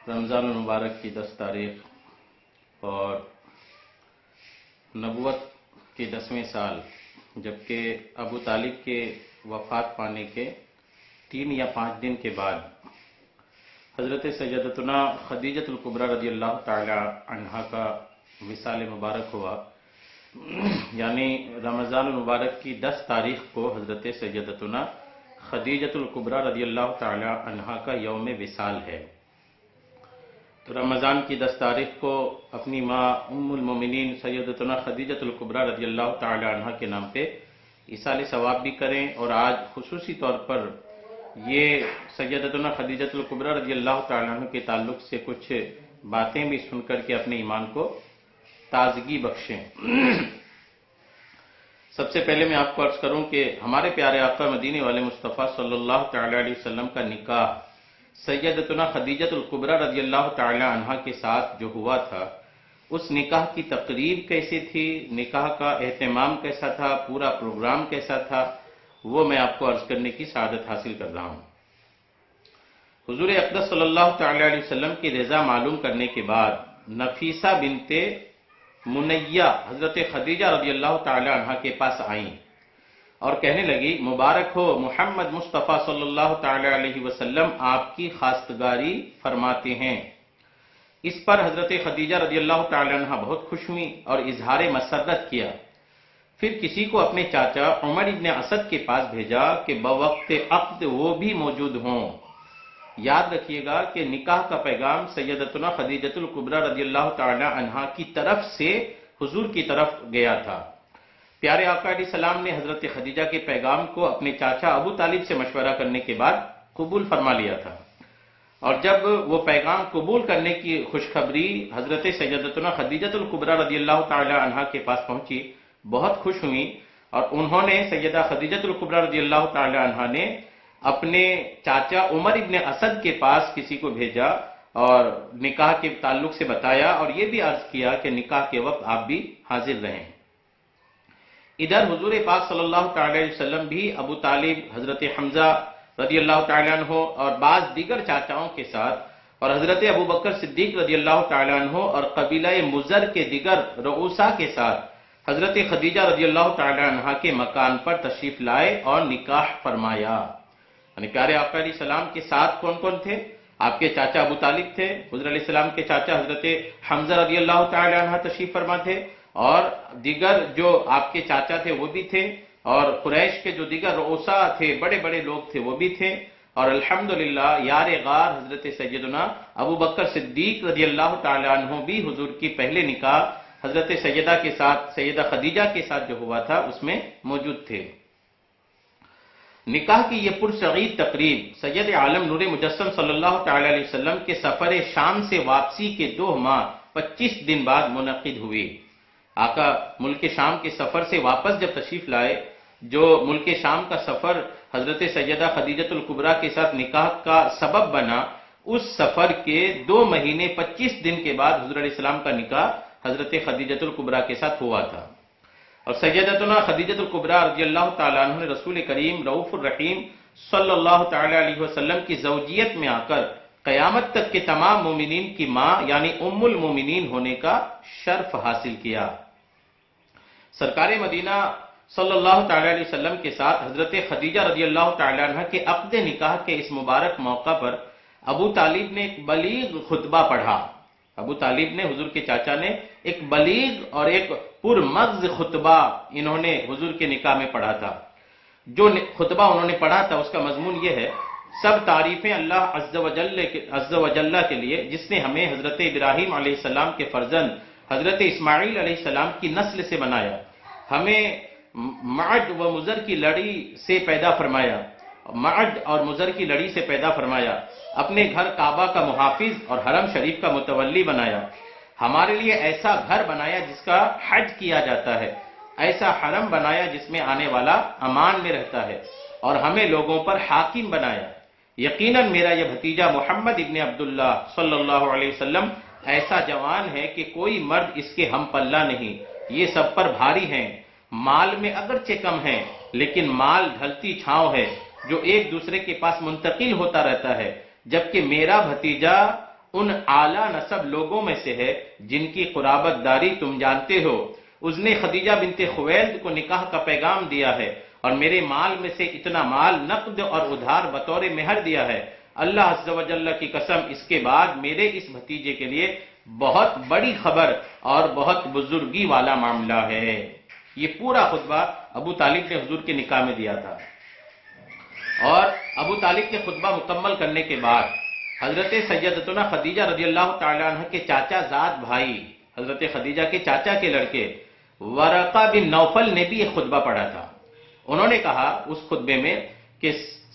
رمضان المبارک کی 10 تاریخ اور نبوت کے 10ویں سال، جبکہ ابو طالب کے وفات پانے کے 3 یا 5 دن کے بعد حضرت سیدتنا خدیجۃ الکبریٰ رضی اللہ تعالی عنہا کا وصال مبارک ہوا، یعنی رمضان المبارک کی 10 تاریخ کو حضرت سیدتنا خدیجۃ الکبریٰ رضی اللہ تعالی عنہا کا یوم وصال ہے۔ تو رمضان کی 10 تاریخ کو اپنی ماں ام المومنین سیدتنا خدیجۃ الکبریٰ رضی اللہ تعالی عنہا کے نام پہ ایصال ثواب بھی کریں، اور آج خصوصی طور پر یہ سیدتنا خدیجۃ الکبریٰ رضی اللہ تعالی عنہ کے تعلق سے کچھ باتیں بھی سن کر کے اپنے ایمان کو تازگی بخشیں۔ سب سے پہلے میں آپ کو عرض کروں کہ ہمارے پیارے آقا مدینے والے مصطفیٰ صلی اللہ تعالی علیہ وسلم کا نکاح سیدتنا خدیجۃ الکبریٰ رضی اللہ تعالی عنہا کے ساتھ جو ہوا تھا، اس نکاح کی تقریب کیسی تھی، نکاح کا اہتمام کیسا تھا، پورا پروگرام کیسا تھا، وہ میں آپ کو عرض کرنے کی سعادت حاصل کر رہا ہوں۔ حضور اقدس صلی اللہ تعالی علیہ وسلم کی رضا معلوم کرنے کے بعد نفیسہ بنت منیہ حضرت خدیجہ رضی اللہ تعالی عنہ کے پاس آئیں اور کہنے لگی، مبارک ہو محمد مصطفیٰ صلی اللہ تعالی علیہ وسلم آپ کی خواستگاری فرماتے ہیں۔ اس پر حضرت خدیجہ رضی اللہ تعالی عنہ بہت خوش ہوئی اور اظہار مسرت کیا۔ پھر کسی کو اپنے چاچا عمر ابن اسد کے پاس بھیجا کہ بوقت عقد وہ بھی موجود ہوں۔ یاد رکھیے گا کہ نکاح کا پیغام سیدتنا خدیجۃ الکبریٰ رضی اللہ تعالی عنہا کی طرف سے حضور کی طرف گیا تھا۔ پیارے آقا علیہ السلام نے حضرت خدیجہ کے پیغام کو اپنے چاچا ابو طالب سے مشورہ کرنے کے بعد قبول فرما لیا تھا، اور جب وہ پیغام قبول کرنے کی خوشخبری حضرت سیدتنا خدیجۃ الکبریٰ رضی اللہ تعالی عنہا کے پاس پہنچی، بہت خوش ہوئی، اور انہوں نے سیدہ خدیجۃ الکبریٰ رضی اللہ تعالی عنہا نے اپنے چاچا عمر ابن اسد کے پاس کسی کو بھیجا اور نکاح کے تعلق سے بتایا، اور یہ بھی عرض کیا کہ نکاح کے وقت آپ بھی حاضر رہیں۔ ادھر حضور پاک صلی اللہ تعالی علیہ وسلم بھی ابو طالب، حضرت حمزہ رضی اللہ تعالی عنہ اور بعض دیگر چاچاؤں کے ساتھ، اور حضرت ابو بکر صدیق رضی اللہ تعالی عنہ اور قبیلہ مزر کے دیگر رؤسا کے ساتھ حضرت خدیجہ رضی اللہ تعالی عنہ کے مکان پر تشریف لائے اور نکاح فرمایا۔ یعنی پیارے آقا علیہ السلام کے ساتھ کون کون تھے؟ آپ کے چاچا ابو طالب تھے، حضور علیہ السلام کے چاچا حضرت حمزہ رضی اللہ تعالی عنہ تشریف فرما تھے، اور دیگر جو آپ کے چاچا تھے وہ بھی تھے، اور قریش کے جو دیگر رؤسا تھے، بڑے بڑے لوگ تھے، وہ بھی تھے، اور الحمدللہ یار غار حضرت سیدنا ابو بکر صدیق رضی اللہ تعالی عنہ بھی حضور کی پہلے نکاح حضرت سیدہ کے ساتھ، سیدہ خدیجہ کے ساتھ جو ہوا تھا اس میں موجود تھے۔ نکاح کی یہ پرسعید تقریب سید عالم نور مجسم صلی اللہ تعالی علیہ وسلم کے سفر شام سے واپسی کے 2 ماہ 25 دن بعد منعقد ہوئی۔ آقا ملک شام کے سفر سے واپس جب تشریف لائے، جو ملک شام کا سفر حضرت سیدہ خدیجۃ الکبریٰ کے ساتھ نکاح کا سبب بنا، اس سفر کے 2 مہینے 25 دن کے بعد حضور علیہ السلام کا نکاح حضرت خدیجۃ الکبریٰ کے ساتھ ہوا تھا، اور سیدتنا خدیجۃ الکبریٰ رضی اللہ تعالیٰ عنہ نے رسول کریم رؤوف الرحیم صلی اللہ تعالی علیہ وسلم کی زوجیت میں آ کر قیامت تک کے تمام مومنین کی ماں یعنی ام المومنین ہونے کا شرف حاصل کیا۔ سرکار مدینہ صلی اللہ تعالی علیہ وسلم کے ساتھ حضرت خدیجہ رضی اللہ تعالی عنہ کے عقد نکاح کے اس مبارک موقع پر ابو طالب نے ایک بلیغ خطبہ پڑھا۔ ابو طالب نے، حضور کے چاچا نے، ایک بلیغ اور ایک پرمغز خطبہ انہوں نے حضور کے نکاح میں پڑھا تھا۔ جو خطبہ انہوں نے پڑھا تھا اس کا مضمون یہ ہے، سب تعریفیں اللہ عز و جل کے لیے جس نے ہمیں حضرت ابراہیم علیہ السلام کے فرزند حضرت اسماعیل علیہ السلام کی نسل سے بنایا، ہمیں معد و مزر کی لڑی سے پیدا فرمایا، معد اور مزر کی لڑی سے پیدا فرمایا، اپنے گھر کعبہ کا محافظ اور حرم شریف کا متولی بنایا، ہمارے لیے ایسا گھر بنایا جس کا حج کیا جاتا ہے، ایسا حرم بنایا جس میں آنے والا امان میں رہتا ہے، اور ہمیں لوگوں پر حاکم بنایا۔ یقیناً میرا یہ بھتیجا محمد ابن عبداللہ صلی اللہ علیہ وسلم ایسا جوان ہے کہ کوئی مرد اس کے ہم پلہ نہیں، یہ سب پر بھاری ہیں، مال میں اگرچہ کم ہیں لیکن مال ڈھلتی چھاؤں ہے جو ایک دوسرے کے پاس منتقل ہوتا رہتا ہے، جبکہ میرا بھتیجا ان اعلیٰ نسب لوگوں میں سے ہے جن کی قرابت داری تم جانتے ہو۔ اس نے خدیجہ بنت خویلد کو نکاح کا پیغام دیا ہے اور میرے مال میں سے اتنا مال نقد اور ادھار بطور مہر دیا ہے۔ اللہ عز و جل کی قسم، اس کے بعد میرے اس بھتیجے کے لیے بہت بڑی خبر اور بہت بزرگی والا معاملہ ہے۔ یہ پورا خطبہ ابو طالب نے حضور کے نکاح میں دیا تھا، اور ابو طالب کے خطبہ مکمل کرنے کے بعد حضرت سیدتنا خدیجہ رضی اللہ تعالیٰ عنہ کے چاچا زاد بھائی، حضرت خدیجہ کے چاچا کے لڑکے ورقہ بن نوفل نے بھی یہ خطبہ پڑھا تھا۔ انہوں نے کہا اس خطبے میں کہ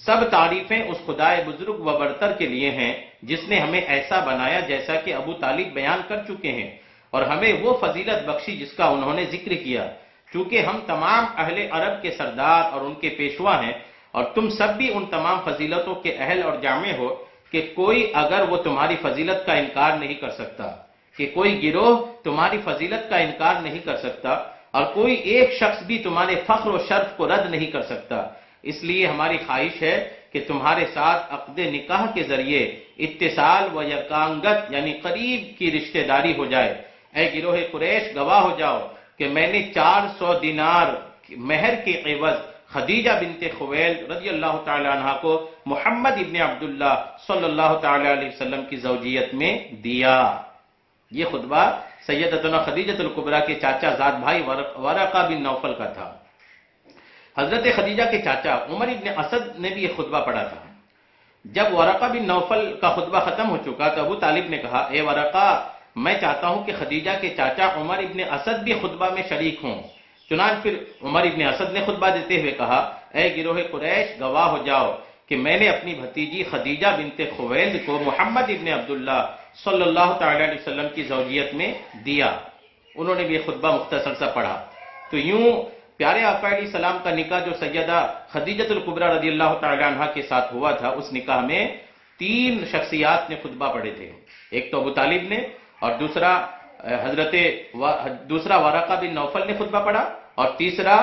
سب تعریفیں اس خدائے بزرگ و برتر کے لیے ہیں جس نے ہمیں ایسا بنایا جیسا کہ ابو طالب بیان کر چکے ہیں، اور ہمیں وہ فضیلت بخشی جس کا انہوں نے ذکر کیا، چونکہ ہم تمام اہل عرب کے سردار اور ان کے پیشوا ہیں، اور تم سب بھی ان تمام فضیلتوں کے اہل اور جامع ہو کہ کوئی اگر وہ تمہاری فضیلت کا انکار نہیں کر سکتا، کہ کوئی گروہ تمہاری فضیلت کا انکار نہیں کر سکتا، اور کوئی ایک شخص بھی تمہارے فخر و شرف کو رد نہیں کر سکتا۔ اس لیے ہماری خواہش ہے کہ تمہارے ساتھ عقد نکاح کے ذریعے اتصال و یکانگت یعنی قریب کی رشتہ داری ہو جائے۔ اے گروہ قریش، گواہ ہو جاؤ کہ میں نے 400 دینار مہر کے عوض خدیجہ بنت خویلد رضی اللہ تعالی عنہ کو محمد ابن عبداللہ صلی اللہ تعالی علیہ وسلم کی زوجیت میں دیا۔ یہ خطبہ سیدتنا خدیجہ الکبریٰ کے چاچا زاد بھائی ورقہ بن نوفل کا تھا۔ حضرت خدیجہ کے چاچا عمر ابن اسد نے بھی یہ خطبہ پڑھا تھا۔ جب ورقہ بن نوفل کا خطبہ ختم ہو چکا تو ابو طالب نے کہا، اے ورقہ، میں چاہتا ہوں کہ خدیجہ کے چاچا عمر ابن اسد بھی خطبہ میں شریک ہوں۔ چنانچہ پھر عمر ابن اسد نے خطبہ دیتے ہوئے کہا، اے گروہ قریش، گواہ ہو جاؤ کہ میں نے اپنی بھتیجی خدیجہ بنت خویلد کو محمد ابن عبداللہ صلی اللہ تعالی علیہ وسلم کی زوجیت میں دیا۔ انہوں نے بھی یہ خطبہ مختصر سا پڑھا۔ تو یوں پیارے آقا علیہ السلام کا نکاح جو سیدہ خدیجہ الکبریٰ رضی اللہ تعالی عنہ کے ساتھ ہوا تھا، اس نکاح میں 3 شخصیات نے خطبہ پڑھے تھے۔ ایک تو ابو طالب نے، اور دوسرا ورقہ بن نوفل نے خطبہ پڑھا، اور تیسرا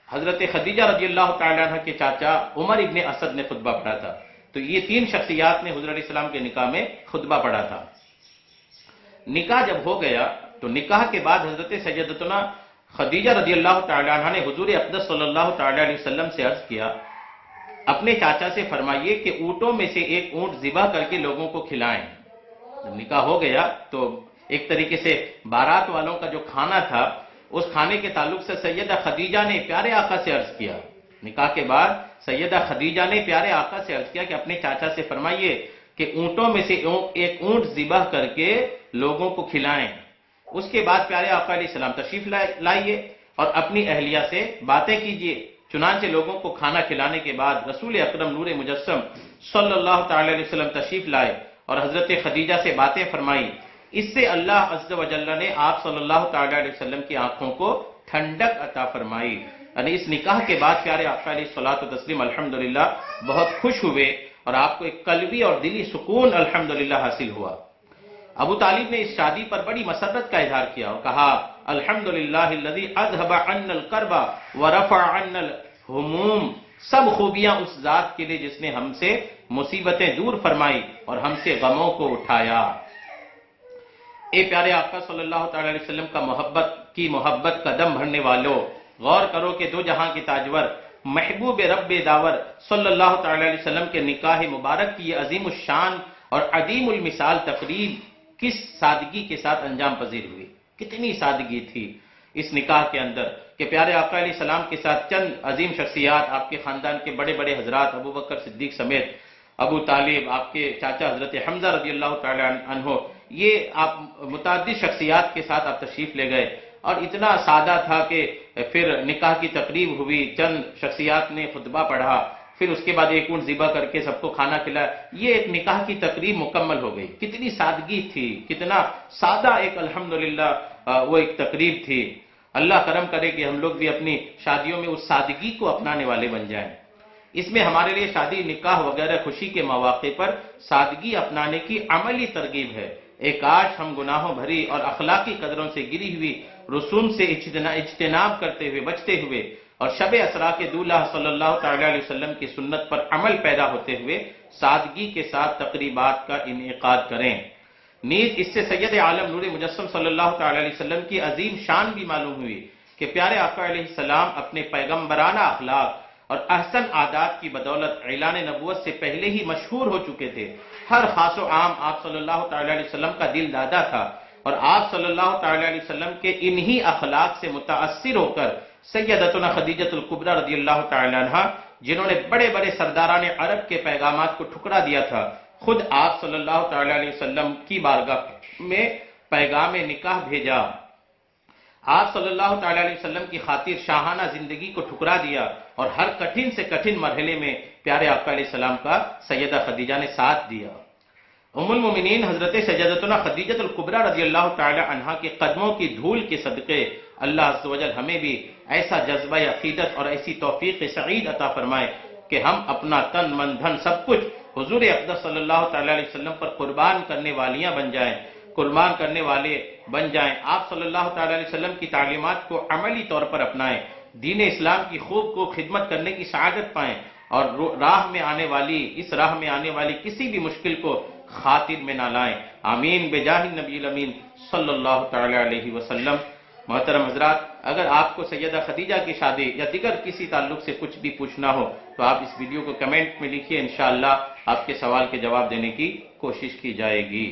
حضرت خدیجہ رضی اللہ تعالی عنہ کے چاچا عمر ابن اسد نے خطبہ پڑھا تھا۔ تو یہ 3 شخصیات نے حضور علیہ السلام کے نکاح میں خطبہ پڑھا تھا۔ نکاح جب ہو گیا تو نکاح کے بعد حضرت سیدتنا خدیجہ رضی اللہ تعالی عنہ نے حضور اقدس صلی اللہ تعالی علیہ وسلم سے عرض کیا، اپنے چاچا سے فرمائیے کہ اونٹوں میں سے ایک اونٹ ذبح کر کے لوگوں کو کھلائیں۔ جب نکاح ہو گیا تو ایک طریقے سے بارات والوں کا جو کھانا تھا، اس کھانے کے تعلق سے سیدہ خدیجہ نے پیارے آقا سے عرض کیا۔ نکاح کے بعد سیدہ خدیجہ نے پیارے آقا سے عرض کیا کہ اپنے چاچا سے فرمائیے کہ اونٹوں میں سے ایک اونٹ ذبح کر کے لوگوں کو کھلائیں۔ اس کے بعد پیارے آقا علیہ السلام تشریف لائیے اور اپنی اہلیہ سے باتیں کیجیے۔ چنانچہ لوگوں کو کھانا کھلانے کے بعد رسول اکرم نور مجسم صلی اللہ تعالی علیہ وسلم تشریف لائے اور حضرت خدیجہ سے باتیں فرمائی۔ اس سے اللہ عز و جل نے آپ صلی اللہ تعالی علیہ وسلم کی آنکھوں کو ٹھنڈک عطا فرمائی۔ یعنی اس نکاح کے بعد پیارے آقا علیہ الصلوۃ والتسلیم الحمدللہ بہت خوش ہوئے اور آپ کو ایک قلبی اور دلی سکون الحمدللہ حاصل ہوا۔ ابو طالب نے اس شادی پر بڑی مسرت کا اظہار کیا اور کہا، الحمدللہ الذی اذھب عنا الکرب ورفع عنا الہموم، سب خوبیاں اس ذات کے لیے جس نے ہم سے مصیبتیں دور فرمائی اور ہم سے غموں کو اٹھایا۔ اے پیارے آقا صلی اللہ تعالی علیہ وسلم کا محبت قدم بھرنے والوں، غور کرو کہ دو جہاں کے تاجور محبوب رب داور صلی اللہ تعالی علیہ وسلم کے نکاح مبارک کی یہ عظیم الشان اور عدیم المثال تقریب کس سادگی کے ساتھ انجام پذیر ہوئی۔ کتنی سادگی تھی اس نکاح کے اندر کہ پیارے آقا علیہ السلام کے ساتھ چند عظیم شخصیات، آپ کے خاندان کے بڑے بڑے حضرات ابو بکر صدیق سمیت ابو طالب، آپ کے چاچا حضرت حمزہ رضی اللہ تعالی عنہ، یہ آپ متعدد شخصیات کے ساتھ آپ تشریف لے گئے اور اتنا سادہ تھا کہ پھر نکاح کی تقریب ہوئی، چند شخصیات نے خطبہ پڑھا، پھر اس کے بعد ایک اونٹ ذبح کر کے سب کو کھانا کھلایا، یہ ایک نکاح کی تقریب مکمل ہو گئی۔ کتنی سادگی تھی، کتنا سادہ ایک الحمدللہ وہ ایک تقریب تھی۔ اللہ کرم کرے کہ ہم لوگ بھی اپنی شادیوں میں اس سادگی کو اپنانے والے بن جائیں۔ اس میں ہمارے لیے شادی، نکاح وغیرہ خوشی کے مواقع پر سادگی اپنانے کی عملی ترغیب ہے۔ ایک کاش ہم گناہوں بھری اور اخلاقی قدروں سے گری ہوئی رسوم سے اجتناب کرتے ہوئے، بچتے ہوئے اور شب اسراء کے دولہا صلی اللہ تعالی علیہ وسلم کی سنت پر عمل پیدا ہوتے ہوئے سادگی کے ساتھ تقریبات کا انعقاد کریں۔ نیز اس سے سید عالم نور مجسم صلی اللہ تعالی علیہ وسلم کی عظیم شان بھی معلوم ہوئی کہ پیارے آقا علیہ السلام اپنے پیغمبرانہ اخلاق اور احسن عادات کی بدولت اعلان نبوت سے پہلے ہی مشہور ہو چکے تھے۔ ہر خاص و عام آپ صلی اللہ تعالی علیہ وسلم کا دل دادا تھا، اور آپ صلی اللہ تعالی علیہ وسلم کے انہی اخلاق سے متاثر ہو کر سیدتنا خدیجہ الکبریٰ رضی اللہ تعالی عنہ، جنہوں نے بڑے بڑے سرداران عرب کے پیغامات کو ٹھکرا دیا تھا، خود آپ صلی اللہ تعالی علیہ وسلم کی بارگاہ میں پیغام نکاح بھیجا۔ آپ صلی اللہ تعالی علیہ وسلم کی خاطر شاہانہ زندگی کو ٹھکرا دیا، اور ہر کٹھن سے کٹھن مرحلے میں پیارے آقا علیہ السلام کا سیدہ خدیجہ نے ساتھ دیا۔ ام المومنین حضرت سیدتنا خدیجہ الکبریٰ رضی اللہ تعالی عنہا کے قدموں کی دھول کے صدقے اللہ عز و جل ہمیں بھی ایسا جذبہ عقیدت اور ایسی توفیق سعید عطا فرمائے کہ ہم اپنا تن من دھن سب کچھ حضور اقدس صلی اللہ تعالی علیہ وسلم پر قربان کرنے والیاں بن جائیں، قربان کرنے والے بن جائیں، آپ صلی اللہ تعالی علیہ وسلم کی تعلیمات کو عملی طور پر اپنائیں، دین اسلام کی خوب کو خدمت کرنے کی سعادت پائیں، اور اس راہ میں آنے والی کسی بھی مشکل کو خاطر میں نہ لائیں۔ آمین بجاہ النبی الامین صلی اللہ تعالی علیہ وسلم۔ محترم حضرات، اگر آپ کو سیدہ خدیجہ کی شادی یا دیگر کسی تعلق سے کچھ بھی پوچھنا ہو تو آپ اس ویڈیو کو کمنٹ میں لکھیے، انشاءاللہ آپ کے سوال کے جواب دینے کی کوشش کی جائے گی۔